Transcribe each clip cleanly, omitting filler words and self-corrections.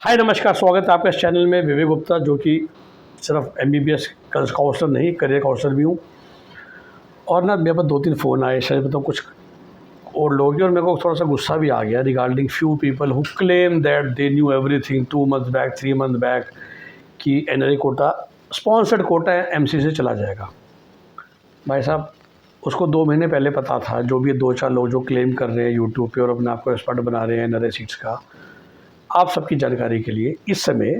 हाय नमस्कार, स्वागत है आपका इस चैनल में। विवेक गुप्ता, जो कि सिर्फ एमबीबीएस काउंसलर नहीं, करियर काउंसलर भी हूँ। और ना मेरे पास 2-3 फ़ोन आए, शायद बताऊँ कुछ और लोग, और मेरे को थोड़ा सा गुस्सा भी आ गया regarding few people who claim that they knew everything 2 months back 3 month back कि NRI quota sponsored quota MC से चला जाएगा। भाई साहब, उसको 2 महीने पहले पता था। जो भी 2-4 लोग जो क्लेम कर रहे हैं यूट्यूब पे और अपने आप को एक्सपर्ट बना रहे हैं एनआरई सीट्स का, आप सबकी जानकारी के लिए इस समय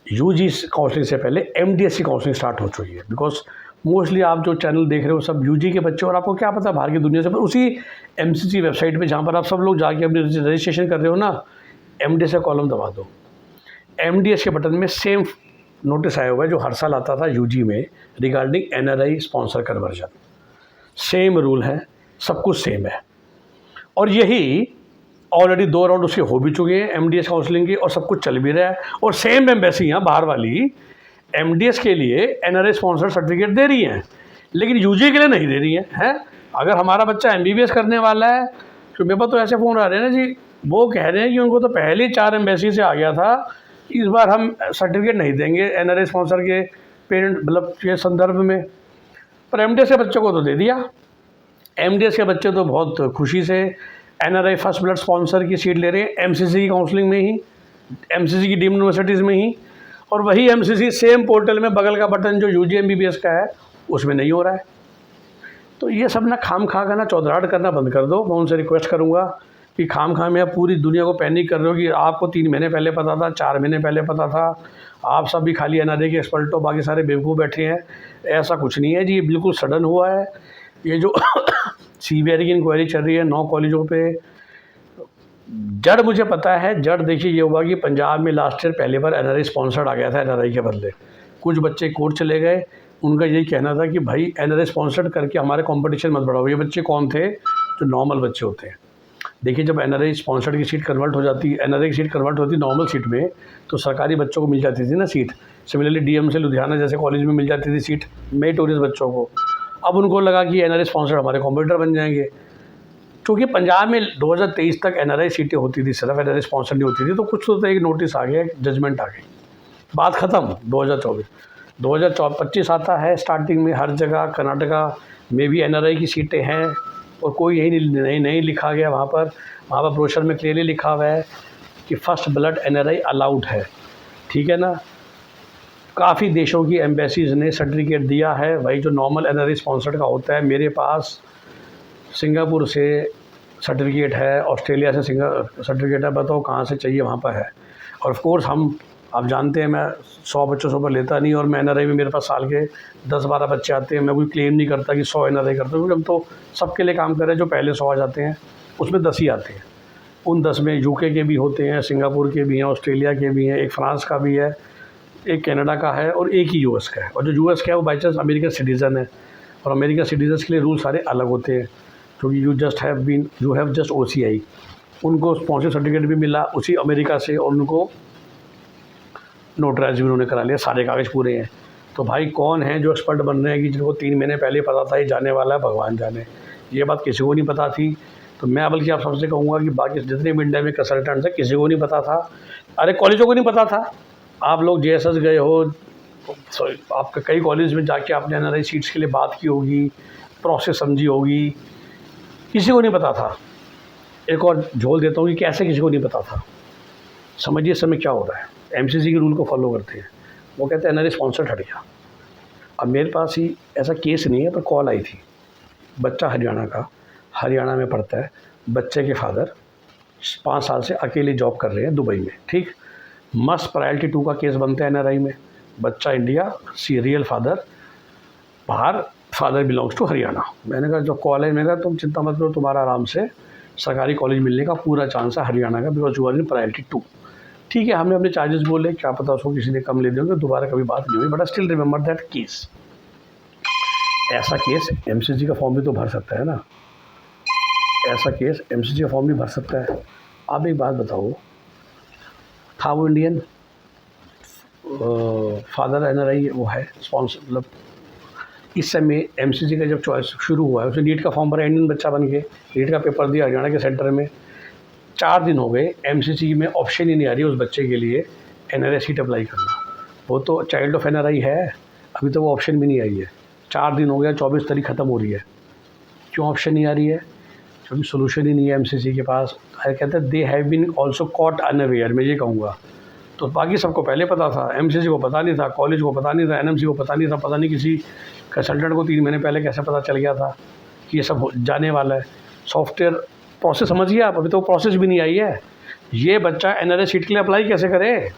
यूजी काउंसलिंग से पहले एमडीएस की काउंसलिंग स्टार्ट हो चुकी है। बिकॉज मोस्टली आप जो चैनल देख रहे हो सब यूजी के बच्चे, और आपको क्या पता बाहर की दुनिया से, पर उसी एमसीसी वेबसाइट पे जहाँ पर आप सब लोग जाके अपनी रजिस्ट्रेशन कर रहे हो ना, एमडीएस का कॉलम दबा दो। एमडीएस के बटन में सेम नोटिस आया हुआ है जो हर साल आता था यूजी में regarding NRI sponsor conversion. Same rule है, सब कुछ सेम है, और यही ऑलरेडी 2 राउंड उसके हो भी चुके हैं एमडीएस काउंसलिंग के, और सब कुछ चल भी रहा है। और सेम एम्बेसियाँ बाहर वाली एमडीएस के लिए एनआरआई स्पॉन्सर सर्टिफिकेट दे रही हैं, लेकिन यूजी के लिए नहीं दे रही हैं। अगर हमारा बच्चा एमबीबीएस करने वाला है, तो मेरे पास तो ऐसे फ़ोन आ रहे हैं ना जी, वो कह रहे हैं कि उनको तो पहले ही 4 एम्बेसी से आ गया था, इस बार हम सर्टिफिकेट नहीं देंगे एनआरआई स्पॉन्सर के पेरेंट मतलब के संदर्भ में। पर एमडीएस के बच्चों को तो दे दिया। एमडीएस के बच्चे तो बहुत खुशी से एनआरआई फर्स्ट ब्लड स्पॉन्सर की सीट ले रहे हैं एमसीसी की काउंसलिंग में ही, एमसीसी की डीम्ड यूनिवर्सिटीज़ में ही। और वही एमसीसी सेम पोर्टल में बगल का बटन जो यूजी एमबीबीएस का है उसमें नहीं हो रहा है। तो ये सब ना खाम खा का ना चौधराहट करना बंद कर दो। मैं उनसे रिक्वेस्ट करूँगा कि खाम खा में आप पूरी दुनिया को पैनिक कर रहे हो कि आपको 3 महीने पहले पता था, 4 महीने पहले पता था, आप सब भी खाली एनआरआई के एक्सपर्ट हो, बाकी सारे बेवकूफ़ बैठे हैं। ऐसा कुछ नहीं है जी, ये बिल्कुल सडन हुआ है। ये जो सीबीआई की इंक्वायरी चल रही है 9 कॉलेजों पे, जड़ मुझे पता है। जड़ देखिए ये हुआ कि पंजाब में लास्ट ईयर पहली बार एनआरआई स्पॉन्सर्ड आ गया था एनआरआई के बदले। कुछ बच्चे कोर्ट चले गए, उनका यही कहना था कि भाई एनआरआई स्पॉन्सर्ड करके हमारे कंपटीशन मत बढ़ाओ। ये बच्चे कौन थे? जो नॉर्मल बच्चे होते हैं। देखिए, जब एनआरआई स्पॉन्सर्ड की सीट कन्वर्ट हो जाती, एनआरआई की सीट कन्वर्ट होती नॉर्मल सीट में, तो सरकारी बच्चों को मिल जाती थी ना सीट। सिमिलरली डीएम से लुधियाना जैसे कॉलेज में मिल जाती थी सीट मेरिटोरियस बच्चों को। अब उनको लगा कि एनआरआई स्पॉन्सर्ड हमारे कॉम्पिटिटर बन जाएंगे, क्योंकि पंजाब में 2023 तक एनआरआई सीटें होती थी, सिर्फ एनआरआई स्पॉन्सर नहीं होती थी। तो कुछ तो एक नोटिस आ गया, जजमेंट आ गई, बात ख़त्म। 2025 आता है स्टार्टिंग में, हर जगह कर्नाटका में भी एनआरआई की सीटें हैं, और कोई यही नहीं लिखा गया वहाँ पर ब्रोशर में क्लियरली लिखा हुआ है कि फर्स्ट ब्लड एनआरआई अलाउड है। ठीक है ना। काफ़ी देशों की एम्बेसीज़ ने सर्टिफिकेट दिया है, वही जो नॉर्मल एनआरआई स्पॉन्सर्ड का होता है। मेरे पास सिंगापुर से सर्टिफिकेट है, ऑस्ट्रेलिया से सर्टिफिकेट है, बताओ कहाँ से चाहिए वहाँ पर है। और ऑफ कोर्स आप जानते हैं मैं 100 बच्चों से ऊपर लेता नहीं, और मैं एनआरआई में मेरे पास साल के 10-12 बच्चे आते हैं। मैं कोई क्लेम नहीं करता कि 100 एनआरआई करता हूँ, क्योंकि हम तो सबके लिए काम कर रहे हैं। जो पहले 100 आ जाते हैं उसमें 10 ही आते हैं। उन 10 में यूके के भी होते हैं, सिंगापुर के भी हैं, ऑस्ट्रेलिया के भी हैं, एक फ्रांस का भी है, एक कनाडा का है, और एक ही यूएस का है। और जो यूएस का है वो बाई चांस अमेरिकन सिटीज़न है, और अमेरिकन सिटीजन्स के लिए रूल सारे अलग होते हैं, क्योंकि यू हैव जस्ट ओसीआई। उनको स्पॉन्सर सर्टिफिकेट भी मिला उसी अमेरिका से, और उनको नोटराइज भी उन्होंने करा लिया, सारे कागज़ पूरे हैं। तो भाई कौन है जो एक्सपर्ट बन रहे हैं कि जिनको 3 महीने पहले पता था ये जाने वाला है, भगवान जाने। ये बात किसी को नहीं पता थी। तो मैं बल्कि आप सबसे कहूँगा कि बाकी जितने भी इंडिया में कंसल्टेंट्स हैं, किसी को नहीं पता था। अरे कॉलेजों को नहीं पता था। आप लोग जेएसएस गए हो, आपके कई कॉलेज में जाके आपने एनआरआई सीट्स के लिए बात की होगी, प्रोसेस समझी होगी, किसी को नहीं पता था। एक और झोल देता हूँ कि कैसे किसी को नहीं पता था। समझिए समय क्या हो रहा है। एमसीसी के रूल को फॉलो करते हैं, वो कहते हैं एनआरआई स्पॉन्सर्ड हट गया। अब मेरे पास ही ऐसा केस नहीं है, पर कॉल आई थी। बच्चा हरियाणा का, हरियाणा में पढ़ता है, बच्चे के फादर 5 साल से अकेले जॉब कर रहे हैं दुबई में। ठीक, मस्ट प्रायोरिटी 2 का केस बनता है एनआरआई में। बच्चा इंडिया, सीरियल फादर बाहर, फादर बिलोंग्स टू हरियाणा। मैंने कहा जो कॉल है, मैंने कहा तुम चिंता मत करो, तुम्हारा आराम से सरकारी कॉलेज मिलने का पूरा चांस है हरियाणा का, because you are in priority 2। ठीक है, हमने अपने चार्जेस बोले, क्या पता उसको किसी ने कम ले दिए होंगे, दोबारा कभी बात नहीं हुई। But I still remember that case. ऐसा केस एमसीसी का फॉर्म भी तो भर सकता है ना, ऐसा केस एमसीसी का फॉर्म भी भर सकता है। आप एक बात बताओ, था वो इंडियन, फादर एनआरआई वो है स्पॉन्सर, मतलब इस समय एमसीसी का जब चॉइस शुरू हुआ है, उसने नीट का फॉर्म भरा, इंडियन बच्चा बन के नीट का पेपर दिया हरियाणा के सेंटर में, 4 दिन हो गए एमसीसी में ऑप्शन ही नहीं आ रही उस बच्चे के लिए एनआरआई सीट अप्लाई करना। वो तो चाइल्ड ऑफ एनआरआई है, अभी तो वो ऑप्शन भी नहीं आई है। 4 दिन हो गया, 24 तारीख ख़त्म हो रही है, क्यों ऑप्शन नहीं आ रही है? क्योंकि सोल्यूशन ही नहीं है एमसीसी के पास। कहते हैं they have been also caught unaware, मैं ये कहूँगा। तो बाकी सबको पहले पता था, एमसीसी को पता नहीं था, कॉलेज को पता नहीं था, एनएमसी को पता नहीं था, पता नहीं किसी कंसल्टेंट को 3 महीने पहले कैसे पता चल गया था कि ये सब जाने वाला है। सॉफ्टवेयर प्रोसेस समझिए आप, अभी तो प्रोसेस भी नहीं आई है। ये बच्चा एनआरआई सीट के लिए अप्लाई कैसे करे?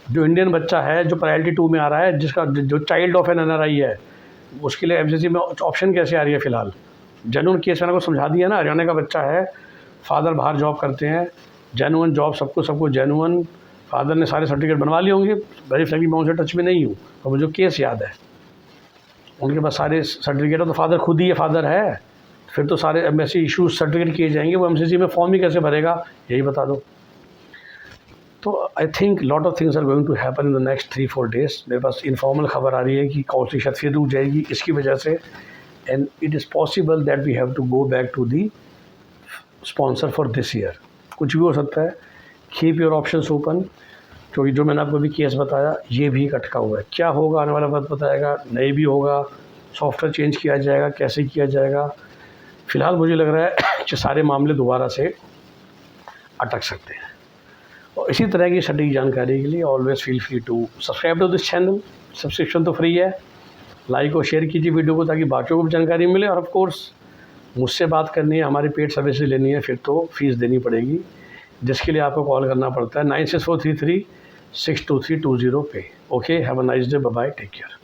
जो इंडियन बच्चा है, जो प्रायोरिटी 2 में आ रहा है, जिसका जो चाइल्ड ऑफ एन एनआरआई है, उसके लिए एमसीसी में ऑप्शन कैसे आ रही है फ़िलहाल? जेन्युइन केस मैंने को समझा दिया ना, हरियाणा का बच्चा है, फादर बाहर जॉब करते हैं, जेन्युइन जॉब, सबको जेन्युइन, फादर ने सारे सर्टिफिकेट बनवा लिए होंगे। वेरी फ्रैंकली मैं उनसे टच में नहीं हूँ, तो मुझे केस याद है, उनके पास सारे सर्टिफिकेट है, तो फादर खुद ही ये फादर है, फिर तो सारे एमएससी इशूज़ सर्टिफिकेट किए जाएंगे, वो एमसीसी में फॉर्म ही कैसे भरेगा, यही बता दो। तो I think lot of things are going to happen in the next 3-4 days. मेरे पास इनफॉर्मल खबर आ रही है कि काउंसलिंग शायद फिर रुक जाएगी इसकी वजह से, and it is possible that we have to go back to the sponsor for this year. कुछ भी हो सकता है, कीप योर ऑप्शंस ओपन, क्योंकि जो मैंने आपको अभी केस बताया ये भी अटका हुआ है। क्या होगा आने वाला वक्त बताएगा, नहीं भी होगा, सॉफ्टवेयर चेंज किया जाएगा, कैसे किया जाएगा। फ़िलहाल मुझे लग रहा है कि सारे मामले दोबारा से अटक सकते हैं। और इसी तरह की सटीक जानकारी के लिए always feel free to subscribe to this channel. Subscription तो फ्री है, लाइक और शेयर कीजिए वीडियो को ताकि बाकियों को भी जानकारी मिले। और ऑफ कोर्स मुझसे बात करनी है, हमारी पेड सर्विसेज लेनी है, फिर तो फीस देनी पड़ेगी, जिसके लिए आपको कॉल करना पड़ता है 9643362320 पे। Okay, have a nice day, bye bye, take care.